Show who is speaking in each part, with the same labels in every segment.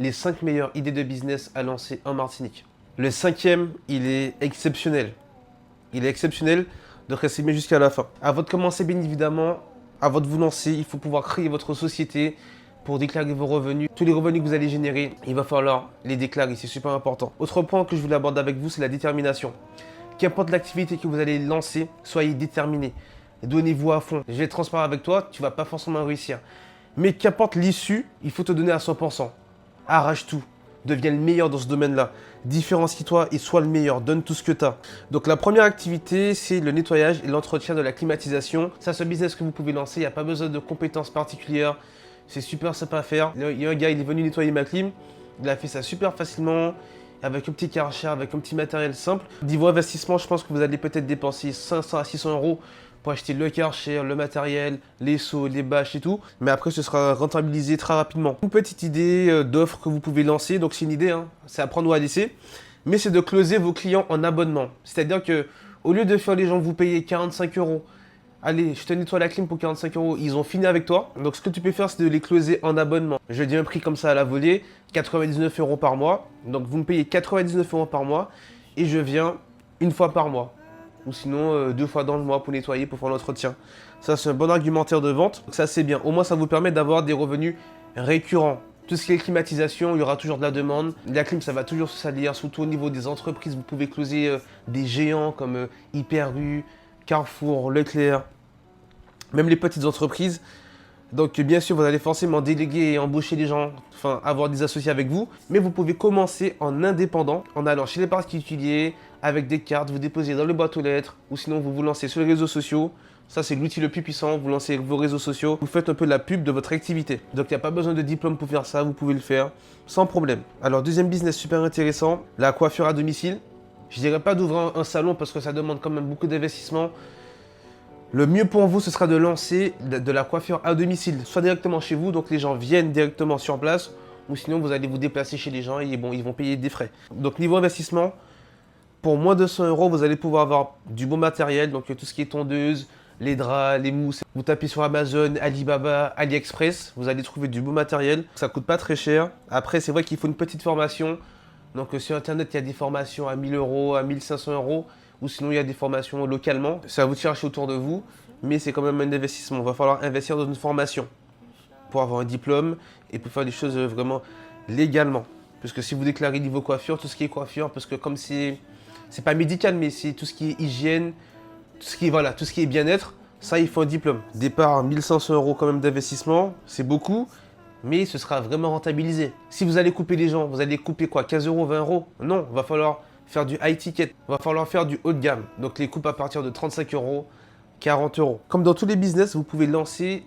Speaker 1: les 5 meilleures idées de business à lancer en Martinique. Le cinquième, il est exceptionnel. Il est exceptionnel, donc restez bien jusqu'à la fin. Avant de commencer, bien évidemment, avant de vous lancer, il faut pouvoir créer votre société pour déclarer vos revenus. Tous les revenus que vous allez générer, il va falloir les déclarer, c'est super important. Autre point que je voulais aborder avec vous, c'est la détermination. Qu'importe l'activité que vous allez lancer, soyez déterminé. Donnez-vous à fond. Je vais être transparent avec toi, tu ne vas pas forcément réussir. Mais qu'importe l'issue, il faut te donner à 100%. Arrache tout. Deviens le meilleur dans ce domaine-là. Différencie-toi et sois le meilleur. Donne tout ce que tu as. Donc la première activité, c'est le nettoyage et l'entretien de la climatisation. Ça, c'est un business que vous pouvez lancer. Il n'y a pas besoin de compétences particulières. C'est super sympa à faire. Il y a un gars, il est venu nettoyer ma clim. Il a fait ça super facilement, avec un petit Karcher, avec un petit matériel simple. Niveau investissement, je pense que vous allez peut-être dépenser 500 à 600 euros pour acheter le Karcher, le matériel, les seaux, les bâches et tout. Mais après, ce sera rentabilisé très rapidement. Une petite idée d'offre que vous pouvez lancer. Donc, c'est une idée, hein. C'est à prendre ou à laisser. Mais c'est de closer vos clients en abonnement. C'est-à-dire que au lieu de faire les gens vous payer 45 euros, allez, je te nettoie la clim pour 45 euros, ils ont fini avec toi. Donc, ce que tu peux faire, c'est de les closer en abonnement. Je dis un prix comme ça à la volée, 99 euros par mois. Donc, vous me payez 99 euros par mois et je viens une fois par mois. Ou sinon, 2 fois dans le mois pour nettoyer, pour faire l'entretien. Ça, c'est un bon argumentaire de vente. Donc, ça, c'est bien. Au moins, ça vous permet d'avoir des revenus récurrents. Tout ce qui est climatisation, il y aura toujours de la demande. La clim, ça va toujours se salir, surtout au niveau des entreprises. Vous pouvez closer des géants comme Hyper U, Carrefour, Leclerc, même les petites entreprises. Donc bien sûr, vous allez forcément déléguer et embaucher les gens, enfin avoir des associés avec vous. Mais vous pouvez commencer en indépendant, en allant chez les particuliers, avec des cartes, vous déposez dans les boîtes aux lettres, ou sinon vous vous lancez sur les réseaux sociaux. Ça, c'est l'outil le plus puissant. Vous lancez vos réseaux sociaux, vous faites un peu la pub de votre activité. Donc il n'y a pas besoin de diplôme pour faire ça, vous pouvez le faire sans problème. Alors deuxième business super intéressant, la coiffure à domicile. Je dirais pas d'ouvrir un salon parce que ça demande quand même beaucoup d'investissement. Le mieux pour vous, ce sera de lancer de la coiffure à domicile, soit directement chez vous, donc les gens viennent directement sur place, ou sinon vous allez vous déplacer chez les gens et bon, ils vont payer des frais. Donc niveau investissement, pour moins de 100 euros, vous allez pouvoir avoir du bon matériel, donc tout ce qui est tondeuse, les draps, les mousses. Vous tapez sur Amazon, Alibaba, AliExpress, vous allez trouver du beau matériel. Ça coûte pas très cher. Après, c'est vrai qu'il faut une petite formation. Donc sur Internet, il y a des formations à 1000 euros, à 1500 euros. Ou sinon, il y a des formations localement. C'est à vous de chercher autour de vous. Mais c'est quand même un investissement. Il va falloir investir dans une formation pour avoir un diplôme et pour faire des choses vraiment légalement. Parce que si vous déclarez niveau coiffure, tout ce qui est coiffure, parce que comme c'est pas médical, mais c'est tout ce qui est hygiène, tout ce qui est bien-être, ça, il faut un diplôme. Départ, 1500 euros quand même d'investissement, c'est beaucoup, mais ce sera vraiment rentabilisé. Si vous allez couper les gens, vous allez couper quoi, 15 euros, 20 euros? Non, il va falloir faire du high ticket, il va falloir faire du haut de gamme. Donc les coupes à partir de 35 euros, 40 euros. Comme dans tous les business, vous pouvez lancer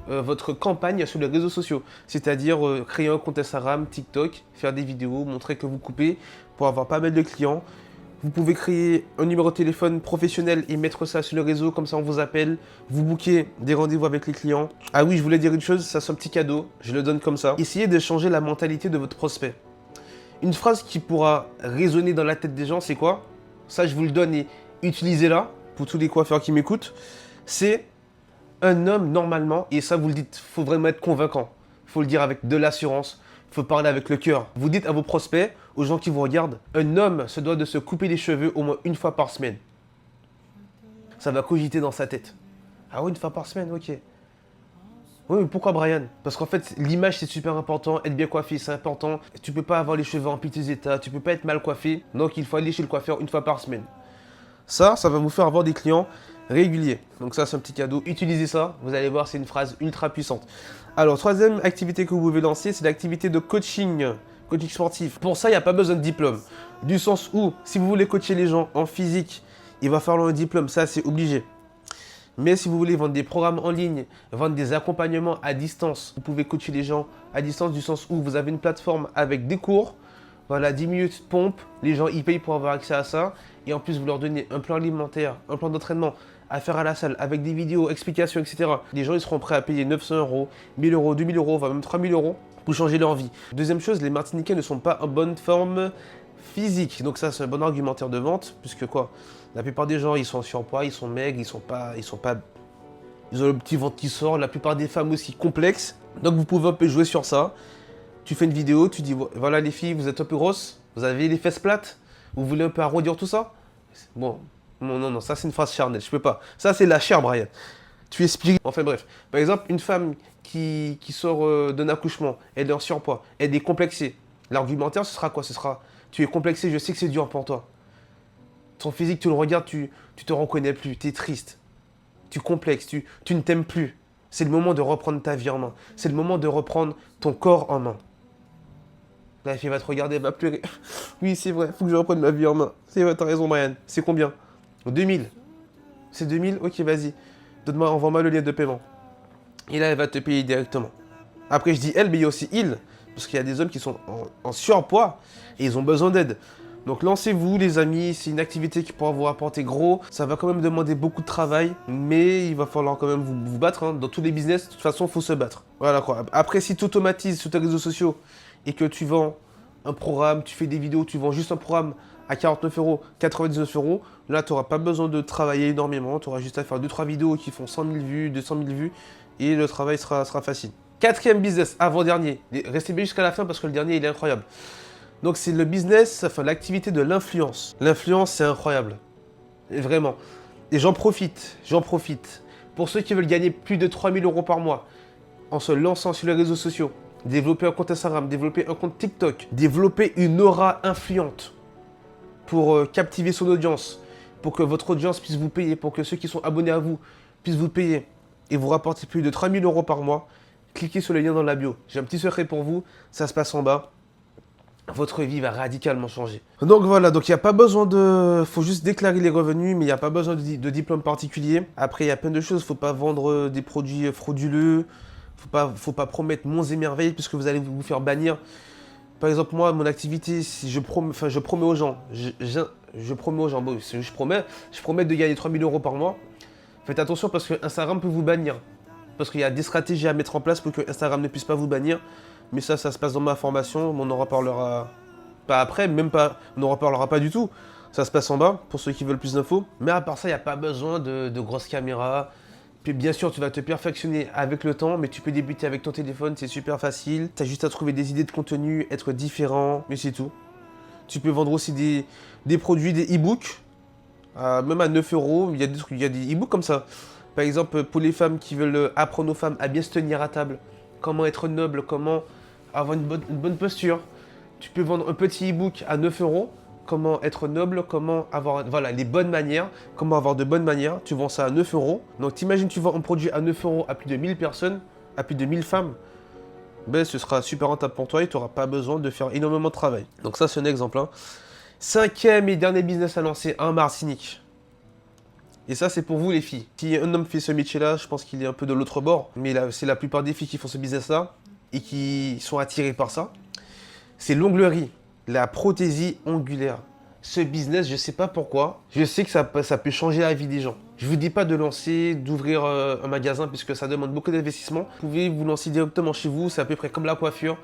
Speaker 1: votre campagne sur les réseaux sociaux. C'est-à-dire créer un compte Instagram, TikTok, faire des vidéos, montrer que vous coupez pour avoir pas mal de clients. Vous pouvez créer un numéro de téléphone professionnel et mettre ça sur le réseau, comme ça on vous appelle. Vous bookez des rendez-vous avec les clients. Ah oui, je voulais dire une chose, ça c'est un petit cadeau, je le donne comme ça. Essayez de changer la mentalité de votre prospect. Une phrase qui pourra résonner dans la tête des gens, c'est quoi? Ça, je vous le donne et utilisez-la pour tous les coiffeurs qui m'écoutent. C'est un homme, normalement, et ça vous le dites, il faut vraiment être convaincant. Il faut le dire avec de l'assurance. Il faut parler avec le cœur. Vous dites à vos prospects, aux gens qui vous regardent, un homme se doit de se couper les cheveux au moins une fois par semaine. Ça va cogiter dans sa tête. Ah oui, une fois par semaine, ok. Oui, mais pourquoi Brian? Parce qu'en fait, l'image c'est super important, être bien coiffé c'est important. Tu peux pas avoir les cheveux en piteux état, tu peux pas être mal coiffé. Donc il faut aller chez le coiffeur une fois par semaine. Ça va vous faire avoir des clients réguliers. Donc ça, c'est un petit cadeau. Utilisez ça, vous allez voir, c'est une phrase ultra puissante. Alors, troisième activité que vous pouvez lancer, c'est l'activité de coaching sportif. Pour ça, il n'y a pas besoin de diplôme. Du sens où, si vous voulez coacher les gens en physique, il va falloir un diplôme, ça c'est obligé. Mais si vous voulez vendre des programmes en ligne, vendre des accompagnements à distance, vous pouvez coacher les gens à distance du sens où vous avez une plateforme avec des cours. Voilà, 10 minutes pompe, les gens ils payent pour avoir accès à ça. Et en plus, vous leur donnez un plan alimentaire, un plan d'entraînement à faire à la salle avec des vidéos, explications, etc. Les gens ils seront prêts à payer 900 euros, 1000 euros, 2000 euros, voire même 3000 euros pour changer leur vie. Deuxième chose, les Martiniquais ne sont pas en bonne forme physique. Donc ça, c'est un bon argumentaire de vente, puisque quoi, la plupart des gens, ils sont en surpoids, ils sont maigres, ils ont le petit ventre qui sort. La plupart des femmes aussi complexes. Donc vous pouvez un peu jouer sur ça. Tu fais une vidéo, tu dis, voilà les filles, vous êtes un peu grosses, vous avez les fesses plates, vous voulez un peu arrondir tout ça? Bon, non, ça c'est une phrase charnelle, je peux pas. Ça c'est la chair, Brian. Tu es spirituel. Enfin bref. Par exemple, une femme qui sort d'un accouchement, elle est en surpoids, elle est complexée. L'argumentaire, ce sera quoi? Ce sera, tu es complexé, je sais que c'est dur pour toi. Ton physique, tu le regardes, tu te reconnais plus, tu es triste. Tu complexes, tu ne t'aimes plus. C'est le moment de reprendre ta vie en main. C'est le moment de reprendre ton corps en main. La fille va te regarder, elle va pleurer. Oui, c'est vrai, faut que je reprenne ma vie en main. C'est vrai, t'as raison, Brian. C'est combien? 2000. C'est 2000? Ok, vas-y. Donne-moi, envoie-moi le lien de paiement. Et là, elle va te payer directement. Après, je dis elle, mais il y a aussi il. Parce qu'il y a des hommes qui sont en surpoids et ils ont besoin d'aide. Donc lancez-vous les amis, c'est une activité qui pourra vous rapporter gros. Ça va quand même demander beaucoup de travail, mais il va falloir quand même vous battre. Hein. Dans tous les business, de toute façon, il faut se battre. Voilà quoi. Après, si tu automatises sur tes réseaux sociaux et que tu vends un programme, tu fais des vidéos, tu vends juste un programme à 49 euros, 99 euros, là, tu n'auras pas besoin de travailler énormément. Tu auras juste à faire 2-3 vidéos qui font 100 000 vues, 200 000 vues, et le travail sera facile. Quatrième business, avant-dernier. Restez bien jusqu'à la fin parce que le dernier, il est incroyable. Donc c'est le business, enfin l'activité de l'influence. L'influence, c'est incroyable. Et vraiment. Et j'en profite. Pour ceux qui veulent gagner plus de 3000 euros par mois en se lançant sur les réseaux sociaux, développer un compte Instagram, développer un compte TikTok, développer une aura influente pour captiver son audience, pour que votre audience puisse vous payer, pour que ceux qui sont abonnés à vous puissent vous payer et vous rapporter plus de 3000 euros par mois, cliquez sur le lien dans la bio. J'ai un petit secret pour vous, ça se passe en bas. Votre vie va radicalement changer. Donc voilà, donc il n'y a pas besoin de... faut juste déclarer les revenus, mais il n'y a pas besoin de diplôme particulier. Après, il y a plein de choses. Il ne faut pas vendre des produits frauduleux. Faut pas promettre monts et merveilles puisque vous allez vous faire bannir. Par exemple, moi, mon activité, si je promets aux gens. Je promets aux gens, bon, je promets de gagner 3000 euros par mois. Faites attention parce que Instagram peut vous bannir. Parce qu'il y a des stratégies à mettre en place pour que Instagram ne puisse pas vous bannir. Mais ça se passe dans ma formation, on en reparlera pas après, même pas, on n'en reparlera pas du tout. Ça se passe en bas, pour ceux qui veulent plus d'infos. Mais à part ça, il n'y a pas besoin de grosses caméras. Puis bien sûr, tu vas te perfectionner avec le temps, mais tu peux débuter avec ton téléphone, c'est super facile. Tu as juste à trouver des idées de contenu, être différent, mais c'est tout. Tu peux vendre aussi des produits, des e-books, même à 9 euros, il y a des e-books comme ça. Par exemple, pour les femmes qui veulent apprendre aux femmes à bien se tenir à table, comment être noble, comment avoir une bonne posture. Tu peux vendre un petit e-book à 9 euros, comment être noble, comment avoir les bonnes manières, comment avoir de bonnes manières. Tu vends ça à 9 euros. Donc t'imagines, tu vends un produit à 9 euros à plus de 1000 personnes, à plus de 1000 femmes. Ben, ce sera super rentable pour toi et tu n'auras pas besoin de faire énormément de travail. Donc ça, c'est un exemple. Hein. Cinquième et dernier business à lancer en Martinique. Et ça, c'est pour vous, les filles. Si un homme fait ce métier-là, je pense qu'il est un peu de l'autre bord. Mais c'est la plupart des filles qui font ce business-là et qui sont attirées par ça. C'est l'onglerie, la prothésie ongulaire. Ce business, je ne sais pas pourquoi. Je sais que ça peut changer la vie des gens. Je ne vous dis pas de lancer, d'ouvrir un magasin puisque ça demande beaucoup d'investissement. Vous pouvez vous lancer directement chez vous. C'est à peu près comme la coiffure.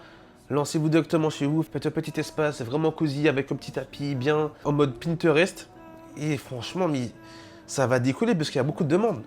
Speaker 1: Lancez-vous directement chez vous. Faites un petit espace vraiment cosy avec un petit tapis bien en mode Pinterest. Et franchement, mais ça va décoller parce qu'il y a beaucoup de demandes.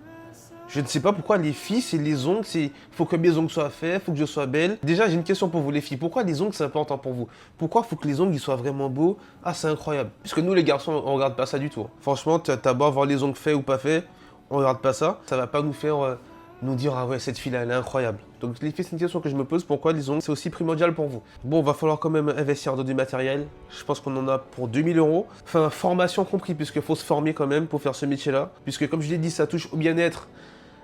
Speaker 1: Je ne sais pas pourquoi les filles, c'est les ongles, faut que mes ongles soient faits, faut que je sois belle. Déjà, j'ai une question pour vous les filles. Pourquoi les ongles, c'est important pour vous? Pourquoi faut que les ongles ils soient vraiment beaux? Ah, c'est incroyable. Parce que nous, les garçons, on regarde pas ça du tout. Franchement, t'as beau avoir les ongles faits ou pas faits, on regarde pas ça. Ça va pas nous faire nous dire, ah ouais, cette fille-là, elle est incroyable. Donc les filles, c'est une question que je me pose. Pourquoi les ongles, c'est aussi primordial pour vous? Bon, va falloir quand même investir dans du matériel. Je pense qu'on en a pour 2000 euros. Enfin, formation compris, puisqu'il faut se former quand même pour faire ce métier-là. Puisque comme je l'ai dit, ça touche au bien-être,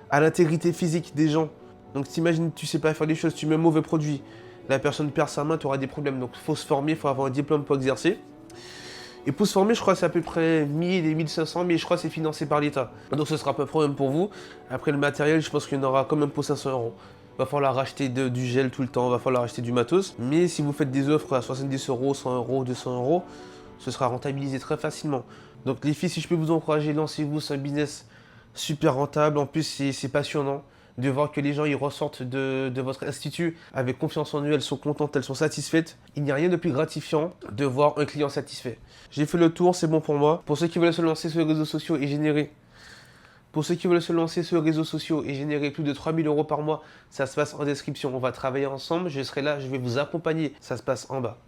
Speaker 1: à l'intégrité physique des gens. Donc t'imagines, tu sais pas faire les choses, tu mets un mauvais produit, la personne perd sa main, tu auras des problèmes. Donc il faut se former, il faut avoir un diplôme pour exercer. Et pour se former, je crois que c'est à peu près 1000 et 1500, mais je crois que c'est financé par l'État. Donc ce sera pas de problème pour vous. Après le matériel, je pense qu'il y en aura quand même pour 500 euros. Va falloir racheter du gel tout le temps, va falloir acheter du matos. Mais si vous faites des offres à 70 euros, 100 euros, 200 euros, ce sera rentabilisé très facilement. Donc les filles, si je peux vous encourager, lancez-vous, c'est un business super rentable. En plus, c'est passionnant de voir que les gens ils ressortent de votre institut avec confiance en eux, elles sont contentes, elles sont satisfaites. Il n'y a rien de plus gratifiant de voir un client satisfait. J'ai fait le tour, c'est bon pour moi. Pour ceux qui veulent se lancer sur les réseaux sociaux et générer Pour ceux qui veulent se lancer sur les réseaux sociaux et générer plus de 3000 euros par mois, ça se passe en description. On va travailler ensemble, je serai là, je vais vous accompagner. Ça se passe en bas.